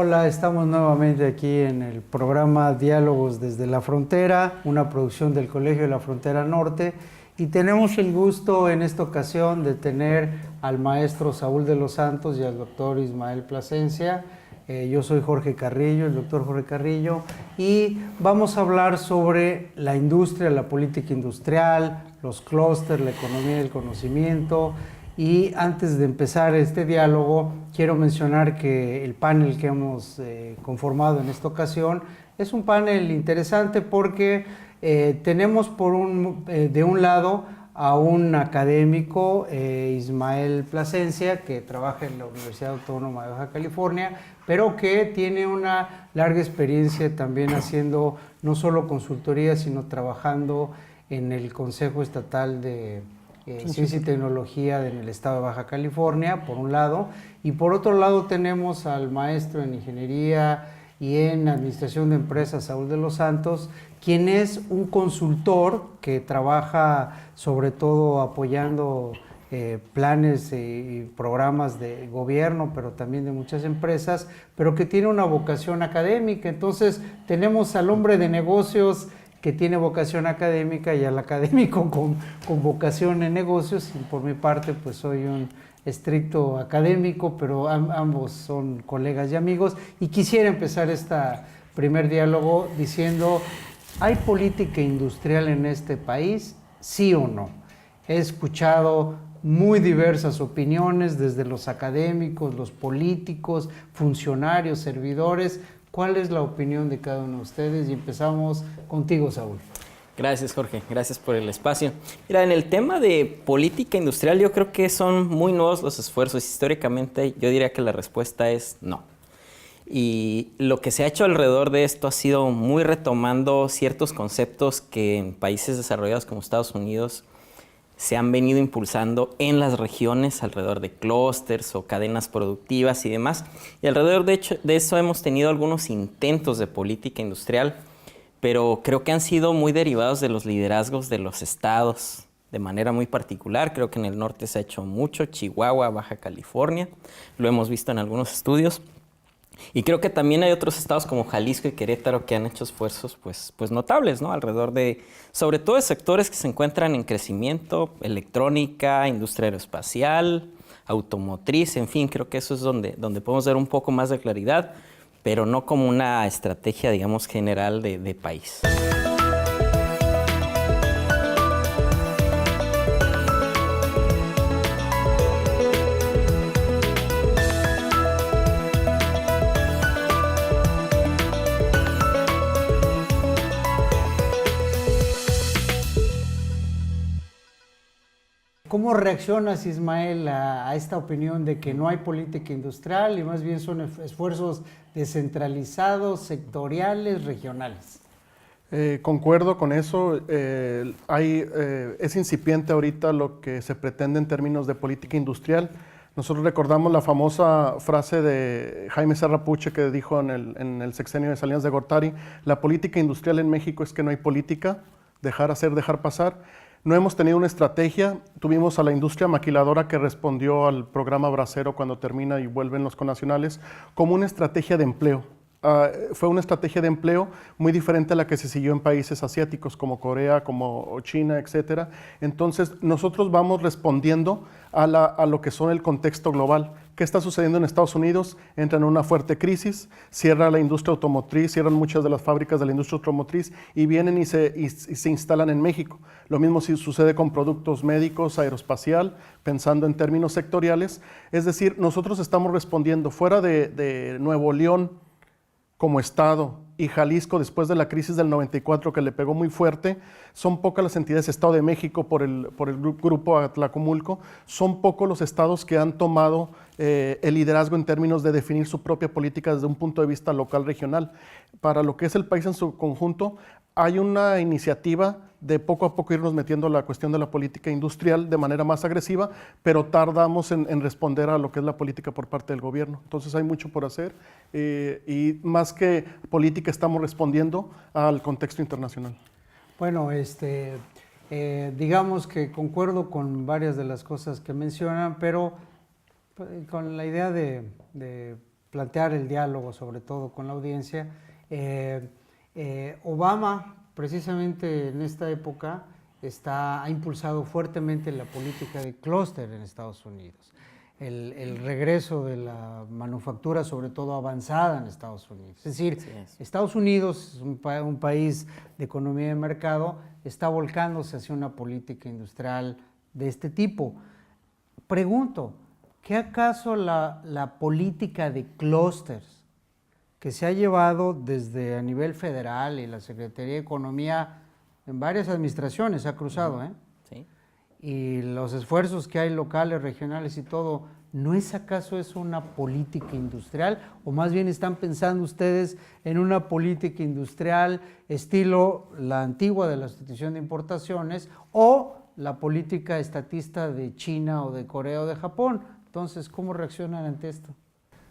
Hola, estamos nuevamente aquí en el programa Diálogos desde la Frontera, una producción del Colegio de la Frontera Norte, y tenemos el gusto en esta ocasión de tener al maestro Saúl de los Santos y al doctor Ismael Plasencia. Yo soy Jorge Carrillo, el doctor Jorge Carrillo, y vamos a hablar sobre la industria, la política industrial, los clústeres, la economía del conocimiento. Y antes de empezar este diálogo, quiero mencionar que el panel que hemos conformado en esta ocasión es un panel interesante porque tenemos de un lado a un académico, Ismael Plasencia, que trabaja en la Universidad Autónoma de Baja California, pero que tiene una larga experiencia también haciendo no solo consultoría, sino trabajando en el Consejo Estatal de Ciencia y Tecnología en el estado de Baja California, por un lado, y por otro lado tenemos al maestro en Ingeniería y en Administración de Empresas, Saúl de los Santos, quien es un consultor que trabaja sobre todo apoyando planes y programas de gobierno, pero también de muchas empresas, pero que tiene una vocación académica. Entonces tenemos al hombre de negocios que tiene vocación académica y al académico con vocación en negocios, y por mi parte pues soy un estricto académico, pero ambos son colegas y amigos, y quisiera empezar este primer diálogo diciendo: ¿hay política industrial en este país? ¿Sí o no? He escuchado muy diversas opiniones, desde los académicos, los políticos, funcionarios, servidores. ¿Cuál es la opinión de cada uno de ustedes? Y empezamos contigo, Saúl. Gracias, Jorge. Gracias por el espacio. Mira, en el tema de política industrial, yo creo que son muy nuevos los esfuerzos. Históricamente, yo diría que la respuesta es no. Y lo que se ha hecho alrededor de esto ha sido muy retomando ciertos conceptos que en países desarrollados como Estados Unidos se han venido impulsando en las regiones alrededor de clústeres o cadenas productivas y demás. Y alrededor de eso hemos tenido algunos intentos de política industrial, pero creo que han sido muy derivados de los liderazgos de los estados de manera muy particular. Creo que en el norte se ha hecho mucho, Chihuahua, Baja California, lo hemos visto en algunos estudios. Y creo que también hay otros estados como Jalisco y Querétaro que han hecho esfuerzos pues notables, ¿no? Alrededor de, sobre todo de sectores que se encuentran en crecimiento: electrónica, industria aeroespacial, automotriz, en fin, creo que eso es donde podemos ver un poco más de claridad, pero no como una estrategia, digamos, general de país. ¿Cómo reaccionas, Ismael, a esta opinión de que no hay política industrial y más bien son esfuerzos descentralizados, sectoriales, regionales? Concuerdo con eso. Es incipiente ahorita lo que se pretende en términos de política industrial. Nosotros recordamos la famosa frase de Jaime Serra Puche que dijo en el sexenio de Salinas de Gortari: la política industrial en México es que no hay política, dejar hacer, dejar pasar. No hemos tenido una estrategia. Tuvimos a la industria maquiladora que respondió al programa Bracero cuando termina y vuelven los connacionales como una estrategia de empleo. Fue una estrategia de empleo muy diferente a la que se siguió en países asiáticos como Corea, como China, etc. Entonces nosotros vamos respondiendo a lo que son el contexto global. ¿Qué está sucediendo en Estados Unidos? Entra en una fuerte crisis, cierra la industria automotriz, cierran muchas de las fábricas de la industria automotriz y vienen y se instalan en México. Lo mismo sucede con productos médicos, aeroespacial, pensando en términos sectoriales. Es decir, nosotros estamos respondiendo fuera de Nuevo León como estado y Jalisco después de la crisis del 94 que le pegó muy fuerte. Son pocas las entidades, Estado de México por el grupo Atlacomulco, son pocos los estados que han tomado el liderazgo en términos de definir su propia política desde un punto de vista local, regional. Para lo que es el país en su conjunto, hay una iniciativa de poco a poco irnos metiendo la cuestión de la política industrial de manera más agresiva, pero tardamos en responder a lo que es la política por parte del gobierno. Entonces hay mucho por hacer y más que política estamos respondiendo al contexto internacional. Bueno, digamos que concuerdo con varias de las cosas que mencionan, pero con la idea de plantear el diálogo, sobre todo con la audiencia. Obama, precisamente en esta época, ha impulsado fuertemente la política de clúster en Estados Unidos. El regreso de la manufactura, sobre todo avanzada en Estados Unidos. Es decir, Estados Unidos es un país de economía de mercado, está volcándose hacia una política industrial de este tipo. Pregunto, ¿qué acaso la política de clústeres que se ha llevado desde a nivel federal y la Secretaría de Economía en varias administraciones ha cruzado, Sí. y los esfuerzos que hay locales, regionales y todo, ¿no es acaso eso una política industrial? ¿O más bien están pensando ustedes en una política industrial estilo la antigua de la sustitución de importaciones o la política estatista de China o de Corea o de Japón? Entonces, ¿cómo reaccionan ante esto?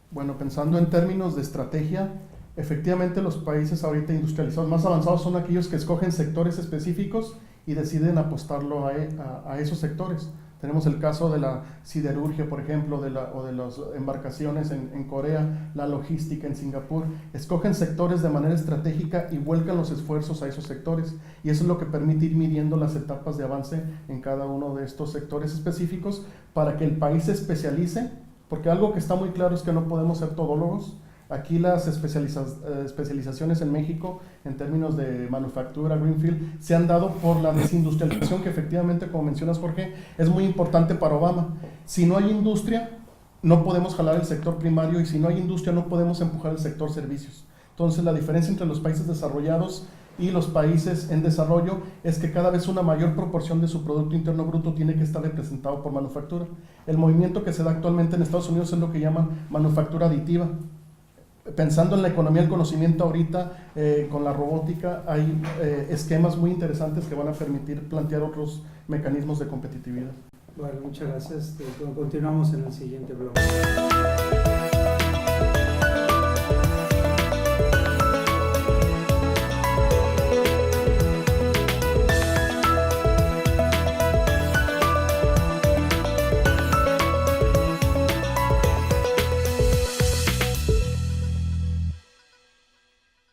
Bueno, pensando en términos de estrategia, efectivamente los países ahorita industrializados más avanzados son aquellos que escogen sectores específicos y deciden apostarlo a esos sectores. Tenemos el caso de la siderurgia, por ejemplo, o de las embarcaciones en Corea, la logística en Singapur. Escogen sectores de manera estratégica y vuelcan los esfuerzos a esos sectores. Y eso es lo que permite ir midiendo las etapas de avance en cada uno de estos sectores específicos para que el país se especialice, porque algo que está muy claro es que no podemos ser todólogos. Aquí las especializaciones en México en términos de manufactura, greenfield, se han dado por la desindustrialización que efectivamente, como mencionas Jorge, es muy importante para Obama. Si no hay industria, no podemos jalar el sector primario y si no hay industria no podemos empujar el sector servicios. Entonces la diferencia entre los países desarrollados y los países en desarrollo es que cada vez una mayor proporción de su Producto Interno Bruto tiene que estar representado por manufactura. El movimiento que se da actualmente en Estados Unidos es lo que llaman manufactura aditiva. Pensando en la economía del conocimiento ahorita, con la robótica, hay esquemas muy interesantes que van a permitir plantear otros mecanismos de competitividad. Bueno, muchas gracias. Continuamos en el siguiente bloque.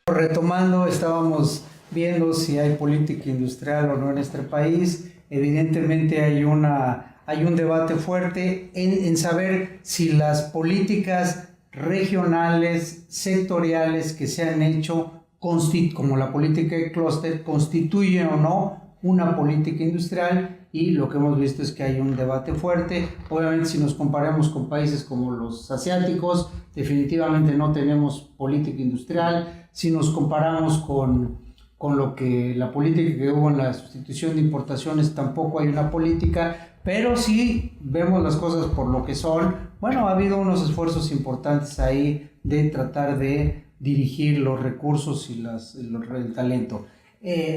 Retomando, estábamos viendo si hay política industrial o no en nuestro país. Evidentemente hay un debate fuerte en saber si las políticas regionales, sectoriales que se han hecho, como la política de clúster, constituyen o no una política industrial, y lo que hemos visto es que hay un debate fuerte. Obviamente, si nos comparamos con países como los asiáticos, definitivamente no tenemos política industrial. Si nos comparamos con la política que hubo en la sustitución de importaciones, tampoco hay una política, pero sí vemos las cosas por lo que son. Bueno, ha habido unos esfuerzos importantes ahí de tratar de dirigir los recursos y el talento.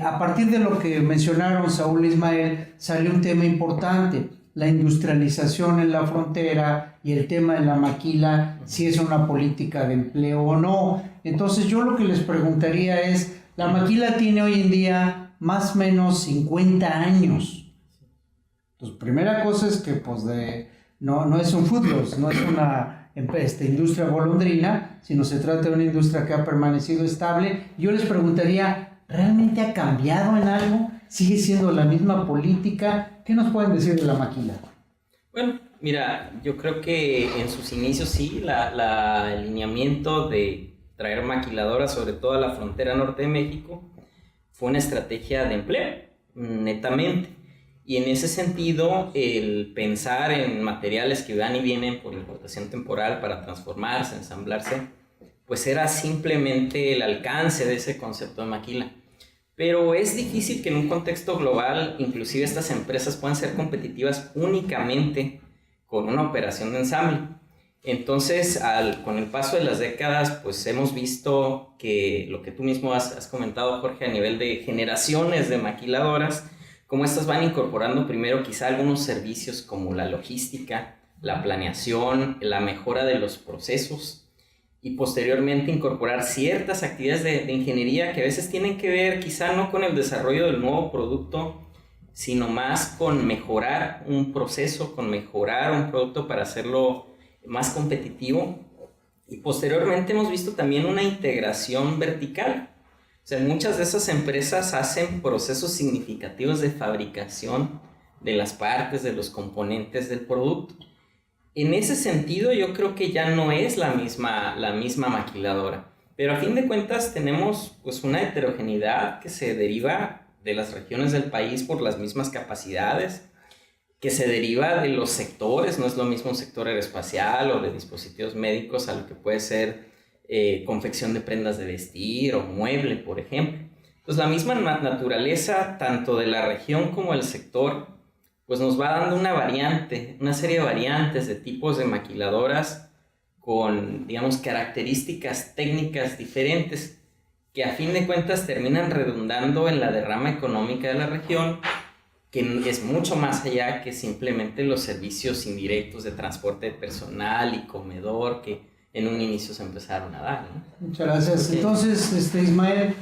A partir de lo que mencionaron Saúl e Ismael, salió un tema importante: la industrialización en la frontera y el tema de la maquila, si es una política de empleo o no. Entonces yo lo que les preguntaría es, la maquila tiene hoy en día más o menos 50 años. Entonces, primera cosa es que pues no es un foodloss, no es una industria golondrina, sino se trata de una industria que ha permanecido estable. Yo les preguntaría, ¿realmente ha cambiado en algo? ¿Sigue siendo la misma política? ¿Qué nos pueden decir de la maquila? Bueno, mira, yo creo que en sus inicios sí, el alineamiento de traer maquiladoras, sobre todo a la frontera norte de México, fue una estrategia de empleo, netamente. Y en ese sentido, el pensar en materiales que van y vienen por importación temporal para transformarse, ensamblarse, pues era simplemente el alcance de ese concepto de maquila. Pero es difícil que en un contexto global, inclusive estas empresas puedan ser competitivas únicamente con una operación de ensamble. Entonces, con el paso de las décadas, pues hemos visto que lo que tú mismo has comentado, Jorge, a nivel de generaciones de maquiladoras, como estas van incorporando primero quizá algunos servicios como la logística, la planeación, la mejora de los procesos, y posteriormente incorporar ciertas actividades de ingeniería que a veces tienen que ver quizá no con el desarrollo del nuevo producto, sino más con mejorar un proceso, con mejorar un producto para hacerlo más competitivo. Y posteriormente hemos visto también una integración vertical. O sea, muchas de esas empresas hacen procesos significativos de fabricación de las partes, de los componentes del producto. En ese sentido, yo creo que ya no es la misma maquiladora. Pero a fin de cuentas tenemos pues una heterogeneidad que se deriva de las regiones del país por las mismas capacidades, que se deriva de los sectores. No es lo mismo un sector aeroespacial o de dispositivos médicos a lo que puede ser confección de prendas de vestir o mueble, por ejemplo. Entonces la misma naturaleza tanto de la región como del sector pues nos va dando una serie de variantes de tipos de maquiladoras con, digamos, características técnicas diferentes que a fin de cuentas terminan redundando en la derrama económica de la región, que es mucho más allá que simplemente los servicios indirectos de transporte de personal y comedor que en un inicio se empezaron a dar, ¿no? Muchas gracias. Entonces, Ismael,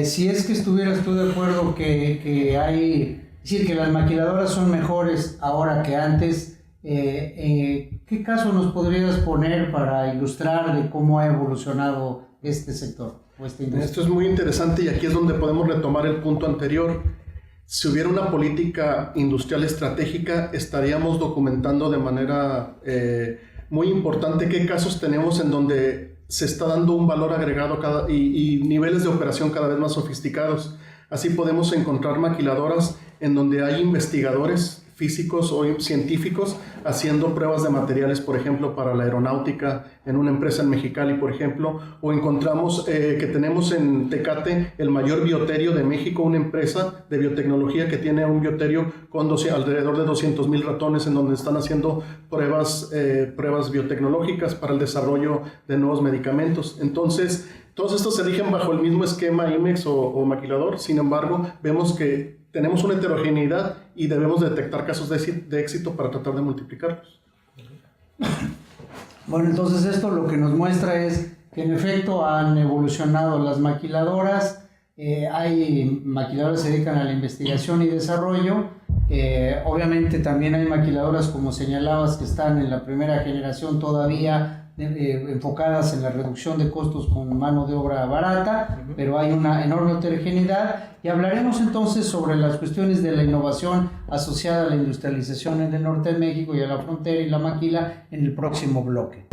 si es que estuvieras tú de acuerdo que hay, es decir, que las maquiladoras son mejores ahora que antes, ¿qué caso nos podrías poner para ilustrar de cómo ha evolucionado este sector o esta industria? Esto es muy interesante y aquí es donde podemos retomar el punto anterior. Si hubiera una política industrial estratégica, estaríamos documentando de manera muy importante qué casos tenemos en donde se está dando un valor agregado y niveles de operación cada vez más sofisticados. Así podemos encontrar maquiladoras en donde hay investigadores físicos o científicos haciendo pruebas de materiales, por ejemplo, para la aeronáutica en una empresa en Mexicali, por ejemplo, o encontramos que tenemos en Tecate el mayor bioterio de México, una empresa de biotecnología que tiene un bioterio con alrededor de 200,000 ratones en donde están haciendo pruebas biotecnológicas para el desarrollo de nuevos medicamentos. Entonces, todos estos se rigen bajo el mismo esquema IMEX o maquilador. Sin embargo, vemos que tenemos una heterogeneidad y debemos detectar casos de éxito para tratar de multiplicarlos. Bueno, entonces esto lo que nos muestra es que en efecto han evolucionado las maquiladoras. Hay maquiladoras que se dedican a la investigación y desarrollo. Obviamente también hay maquiladoras, como señalabas, que están en la primera generación todavía enfocadas en la reducción de costos con mano de obra barata, pero hay una enorme heterogeneidad, y hablaremos entonces sobre las cuestiones de la innovación asociada a la industrialización en el norte de México y a la frontera y la maquila en el próximo bloque.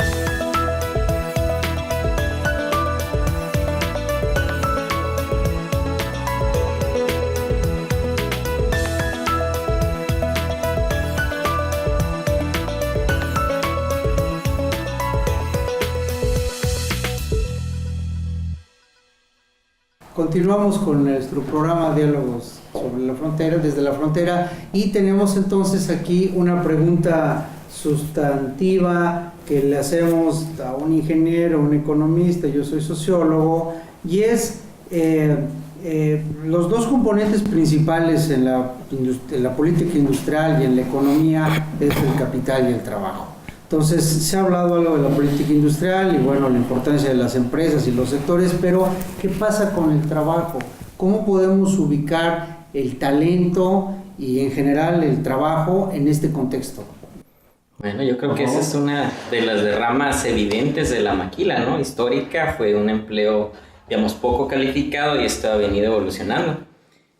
Continuamos con nuestro programa Diálogos sobre la Frontera, desde la frontera, y tenemos entonces aquí una pregunta sustantiva que le hacemos a un ingeniero, un economista. Yo soy sociólogo, y es los dos componentes principales en la política industrial y en la economía es el capital y el trabajo. Entonces, se ha hablado algo de la política industrial y bueno, la importancia de las empresas y los sectores, pero ¿qué pasa con el trabajo? ¿Cómo podemos ubicar el talento y en general el trabajo en este contexto? Bueno, yo creo que esa es una de las derramas evidentes de la maquila, ¿no? Histórica, fue un empleo, digamos, poco calificado, y esto ha venido evolucionando.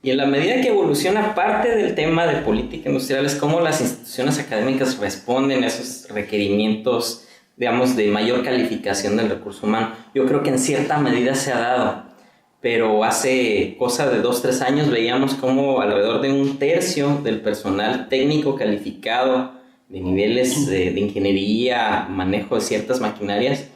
Y en la medida que evoluciona, parte del tema de política industrial es cómo las instituciones académicas responden a esos requerimientos, digamos, de mayor calificación del recurso humano. Yo creo que en cierta medida se ha dado, pero hace cosa de 2-3 años veíamos cómo alrededor de 1/3 del personal técnico calificado de niveles de ingeniería, manejo de ciertas maquinarias,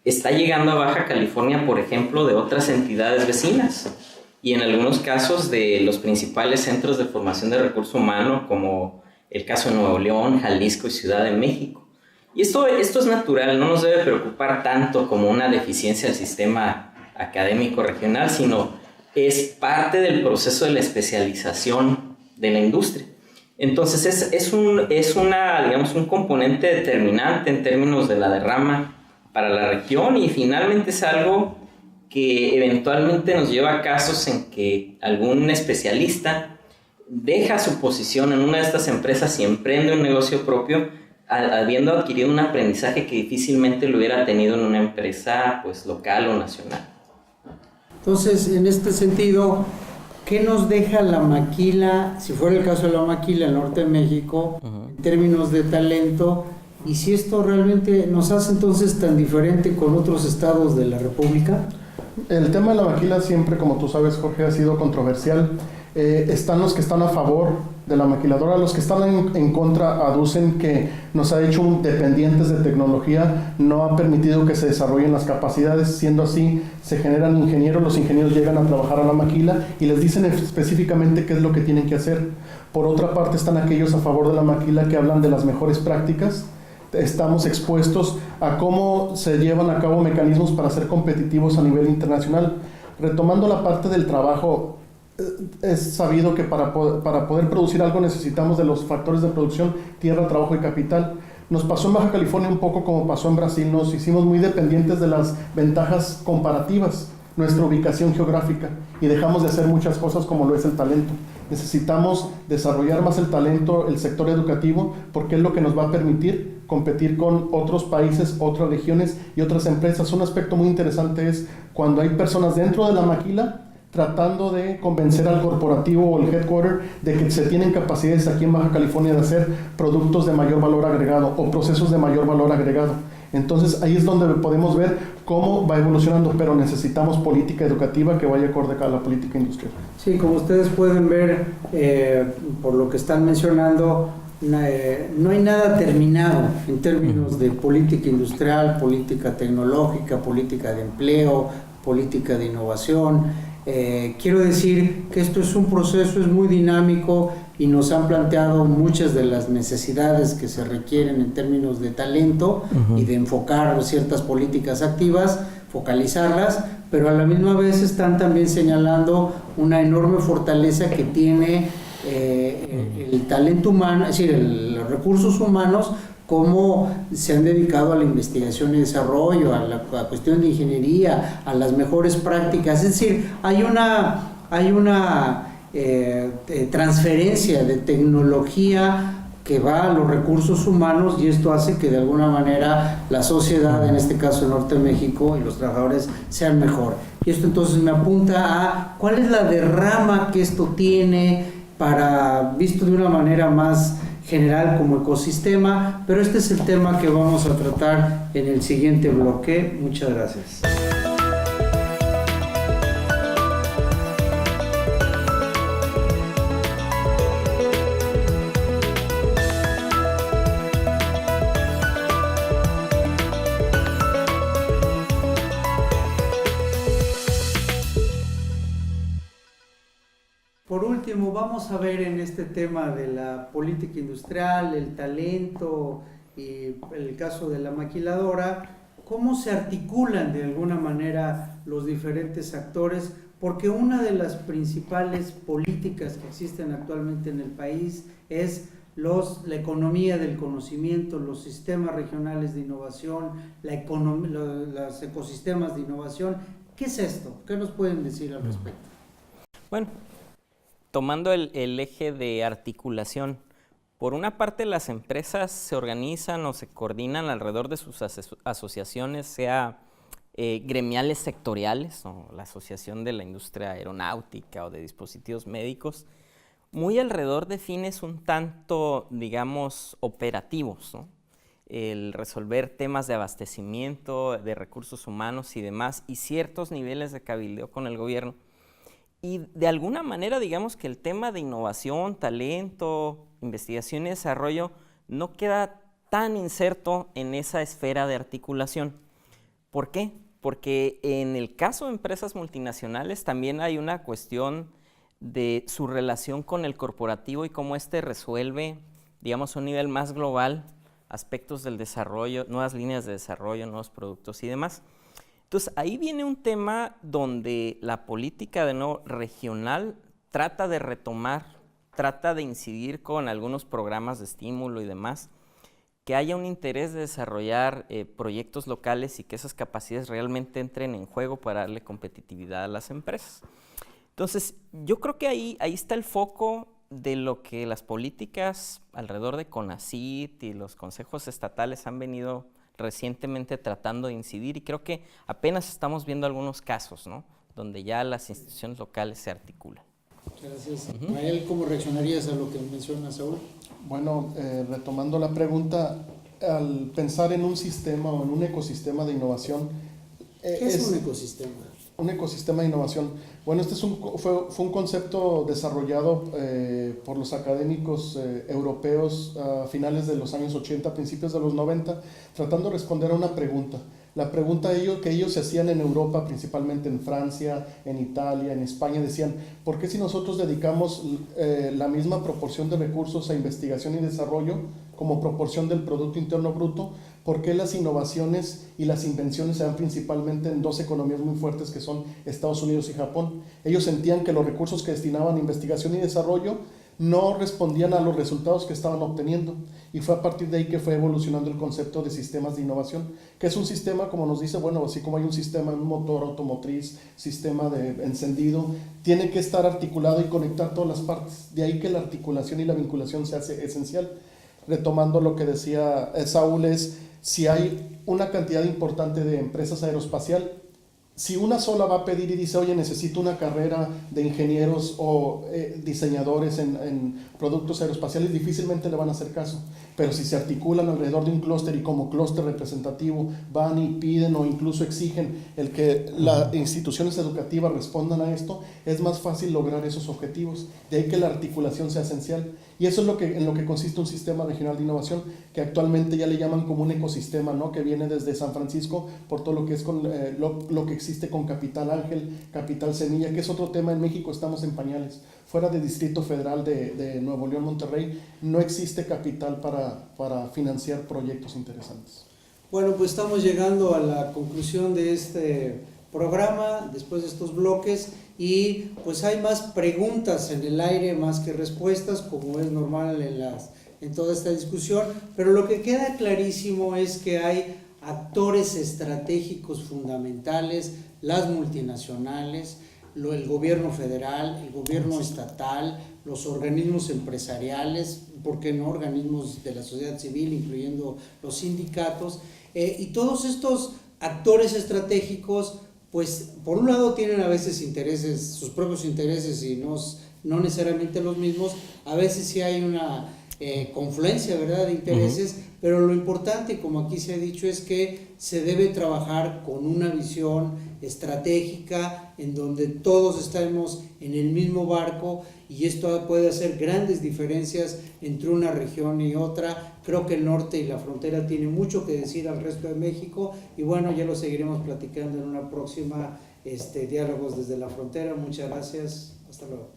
está llegando a Baja California, por ejemplo, de otras entidades vecinas, y en algunos casos de los principales centros de formación de recurso humano, como el caso de Nuevo León, Jalisco y Ciudad de México. Y esto es natural, no nos debe preocupar tanto como una deficiencia del sistema académico regional, sino es parte del proceso de la especialización de la industria. Entonces es un componente determinante en términos de la derrama para la región, y finalmente es algo que eventualmente nos lleva a casos en que algún especialista deja su posición en una de estas empresas y emprende un negocio propio habiendo adquirido un aprendizaje que difícilmente lo hubiera tenido en una empresa pues local o nacional. Entonces, en este sentido, ¿qué nos deja la maquila, si fuera el caso de la maquila en el norte de México, en términos de talento? Y si esto realmente nos hace entonces tan diferente con otros estados de la República. El tema de la maquila siempre, como tú sabes, Jorge, ha sido controversial. Están los que están a favor de la maquiladora, los que están en contra aducen que nos ha hecho dependientes de tecnología, no ha permitido que se desarrollen las capacidades, siendo así se generan ingenieros, los ingenieros llegan a trabajar a la maquila y les dicen específicamente qué es lo que tienen que hacer. Por otra parte están aquellos a favor de la maquila que hablan de las mejores prácticas. Estamos expuestos a cómo se llevan a cabo mecanismos para ser competitivos a nivel internacional. Retomando la parte del trabajo, es sabido que para poder producir algo necesitamos de los factores de producción, tierra, trabajo y capital. Nos pasó en Baja California un poco como pasó en Brasil, nos hicimos muy dependientes de las ventajas comparativas, nuestra ubicación geográfica, y dejamos de hacer muchas cosas como lo es el talento. Necesitamos desarrollar más el talento, el sector educativo, porque es lo que nos va a permitir competir con otros países, otras regiones y otras empresas. Un aspecto muy interesante es cuando hay personas dentro de la maquila tratando de convencer al corporativo o el headquarter de que se tienen capacidades aquí en Baja California de hacer productos de mayor valor agregado o procesos de mayor valor agregado. Entonces ahí es donde podemos ver cómo va evolucionando, pero necesitamos política educativa que vaya acorde a la política industrial. Sí, como ustedes pueden ver, por lo que están mencionando, no hay nada terminado en términos de política industrial, política tecnológica, política de empleo, política de innovación. Quiero decir que esto es un proceso, es muy dinámico y nos han planteado muchas de las necesidades que se requieren en términos de talento y de enfocar ciertas políticas activas, focalizarlas, pero a la misma vez están también señalando una enorme fortaleza que tiene el talento humano, es decir, los recursos humanos, cómo se han dedicado a la investigación y desarrollo, a la cuestión de ingeniería, a las mejores prácticas. Es decir, hay una transferencia de tecnología que va a los recursos humanos, y esto hace que de alguna manera la sociedad, en este caso en Norte de México, y los trabajadores sean mejor. Y esto entonces me apunta a cuál es la derrama que esto tiene para, visto de una manera más general como ecosistema, pero este es el tema que vamos a tratar en el siguiente bloque. Muchas gracias. Por último, vamos a ver en este tema de la política industrial, el talento y el caso de la maquiladora, cómo se articulan de alguna manera los diferentes actores, porque una de las principales políticas que existen actualmente en el país es la economía del conocimiento, los sistemas regionales de innovación, los ecosistemas de innovación. ¿Qué es esto? ¿Qué nos pueden decir al respecto? Bueno, tomando el eje de articulación, por una parte las empresas se organizan o se coordinan alrededor de sus asociaciones, sea gremiales sectoriales, o la Asociación de la Industria Aeronáutica o de Dispositivos Médicos, muy alrededor de fines un tanto, digamos, operativos, ¿no? El resolver temas de abastecimiento, de recursos humanos y demás, y ciertos niveles de cabildeo con el gobierno. Y de alguna manera, digamos que el tema de innovación, talento, investigación y desarrollo no queda tan inserto en esa esfera de articulación. ¿Por qué? Porque en el caso de empresas multinacionales también hay una cuestión de su relación con el corporativo y cómo éste resuelve, digamos, a un nivel más global, aspectos del desarrollo, nuevas líneas de desarrollo, nuevos productos y demás. Entonces, ahí viene un tema donde la política de nuevo regional trata de retomar, trata de incidir con algunos programas de estímulo y demás, que haya un interés de desarrollar proyectos locales y que esas capacidades realmente entren en juego para darle competitividad a las empresas. Entonces, yo creo que ahí está el foco de lo que las políticas alrededor de CONACYT y los consejos estatales han venido recientemente tratando de incidir, y creo que apenas estamos viendo algunos casos, ¿no?, donde ya las instituciones locales se articulan. Muchas gracias. Mael, ¿cómo reaccionarías a lo que menciona Saúl? Bueno, retomando la pregunta, al pensar en un sistema o en un ecosistema de innovación... ¿Qué es un ecosistema? Un ecosistema de innovación. Bueno, este fue un concepto desarrollado por los académicos europeos a finales de los años 80, principios de los 90, tratando de responder a una pregunta. La pregunta que ellos se hacían en Europa, principalmente en Francia, en Italia, en España, decían, ¿por qué si nosotros dedicamos la misma proporción de recursos a investigación y desarrollo como proporción del Producto Interno Bruto, por qué las innovaciones y las invenciones se dan principalmente en dos economías muy fuertes que son Estados Unidos y Japón? Ellos sentían que los recursos que destinaban a investigación y desarrollo no respondían a los resultados que estaban obteniendo, y fue a partir de ahí que fue evolucionando el concepto de sistemas de innovación, que es un sistema, como nos dice, bueno, así como hay un sistema en un motor automotriz, sistema de encendido, tiene que estar articulado y conectar todas las partes, de ahí que la articulación y la vinculación se hace esencial. Retomando lo que decía Saúl, es si hay una cantidad importante de empresas aeroespacial, si una sola va a pedir y dice, oye, necesito una carrera de ingenieros o diseñadores en productos aeroespaciales, difícilmente le van a hacer caso. Pero si se articulan alrededor de un clúster y como clúster representativo van y piden o incluso exigen el que las instituciones educativas respondan a esto, es más fácil lograr esos objetivos. De ahí que la articulación sea esencial. Y eso es en lo que consiste un sistema regional de innovación, que actualmente ya le llaman como un ecosistema, ¿no?, que viene desde San Francisco por todo lo que es con lo que existe con Capital Ángel, Capital Semilla, que es otro tema. En México estamos en pañales. Fuera del Distrito Federal de Nuevo León, Monterrey, no existe capital para financiar proyectos interesantes. Bueno, pues estamos llegando a la conclusión de este programa, después de estos bloques, y pues hay más preguntas en el aire más que respuestas, como es normal en toda esta discusión, pero lo que queda clarísimo es que hay actores estratégicos fundamentales, las multinacionales, el gobierno federal, el gobierno estatal, los organismos empresariales, ¿por qué no?, organismos de la sociedad civil, incluyendo los sindicatos, y todos estos actores estratégicos, pues por un lado tienen a veces intereses, sus propios intereses, y no necesariamente los mismos. A veces sí hay una confluencia, ¿verdad?, de intereses, pero lo importante, como aquí se ha dicho, es que se debe trabajar con una visión estratégica en donde todos estamos en el mismo barco, y esto puede hacer grandes diferencias entre una región y otra. Creo que el norte y la frontera tienen mucho que decir al resto de México, y bueno, ya lo seguiremos platicando en una próxima Diálogos desde la Frontera. Muchas gracias, hasta luego.